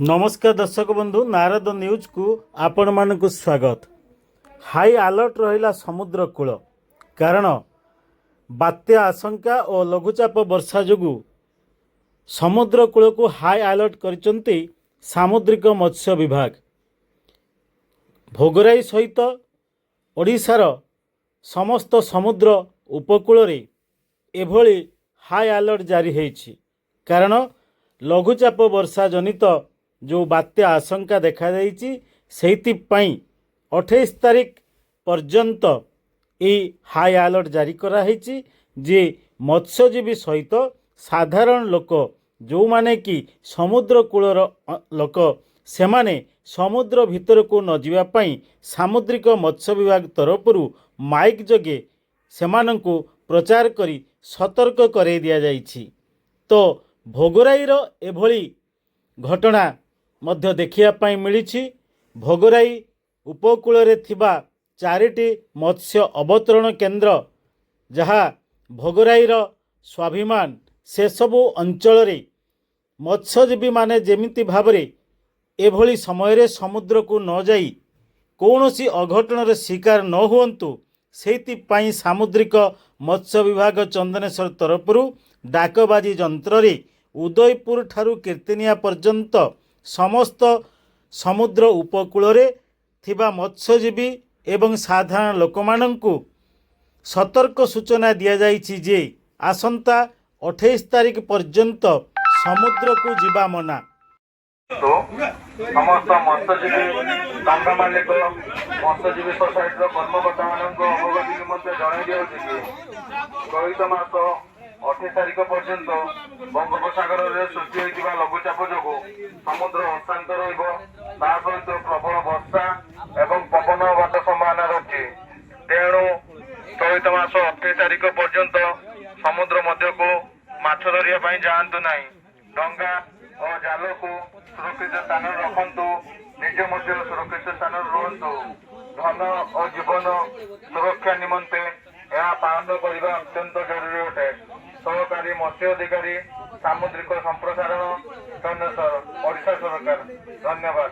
नमस्कार दर्शक बंधु नारद न्यूज को आपण मानक स्वागत। हाई अलर्ट रहिला समुद्र कूल कारण बात्या आशंका और लघुचाप वर्षा जोगु समुद्र कूल को हाई अलर्ट करिसंती सामुद्रिक मत्स्य विभाग। भोगराई सहित ओडिशार समस्त समुद्र उपकूल रे एभली हाई अलर्ट जारी होइछि कारण लघुचाप वर्षा जनित जो बात्या आशंका देखा जाइछि सेहितिपाई 28 तारिख पर्यंत ये हाई अलर्ट जारी करा होइछि जे मत्स्यजीवी सहित साधारण लोक जो माने कि समुद्र कूलर लोक से माने समुद्र भितर को न जीवा पाई सामुद्रिक मत्स्य विभाग तरफरु माइक जगे सेमानंकु प्रचार करी सतर्क करे दिया जाइछि। तो भोगराईर एभली घटना मध्य देखिया पाई मिलिछि। भोगराई उपकूल रे थिबा 4टी मत्स्य अवतरण केन्द्र जहा भोगराईर स्वाभिमान से सबु अंचल रे मत्स्यजीवी माने जेमिति भाबरे एभली समय समुद्र को न जाई कौनसी अघटन रे शिकार न हुअंतु सेहितिपाई सामुद्रिक मत्स्य विभाग चंदनेश्वर तरफरु डाकबाजी जंत्र रे उदयपुर ठारू कीर्तिनिया पर्यंत समस्त समुद्र उपकूल रे थिबा मत्स्यजीवी एवं साधारण लोकमानंकु सतर्क सूचना दिया जाइछि जे आसंता 28 तारिख पर्यंत समुद्र को जीवा मना। तो समस्त मत्स्यजीवी दंड मालिक मत्स्यजीवी सोसाइटी कर्मकर्ता मान अवगति निमंत्रण जणाई दिया कि चलित मास 28 तारिख पर्यंत बंगोपसागर में सृष्टि होता लघुचाप जो समुद्र अशांत रहित प्रबल वर्षा एवं पवन बात संभावना रही तेणु चलित मास 28 तारिख पर्यंत समुद्र मध्य को माछ धरिया जातु ना डंगा और जाल को सुरक्षित स्थान रखु निजे मध्य सुरक्षित स्थान रुहतु धन और जीवन सुरक्षा निमंते यह पालन करने अत्यंत जरूरी अटे। सहकारी मत्स्य अधिकारी सामुद्रिक संप्रसारण चंद्रेश्वर ओडिशा सरकार धन्यवाद।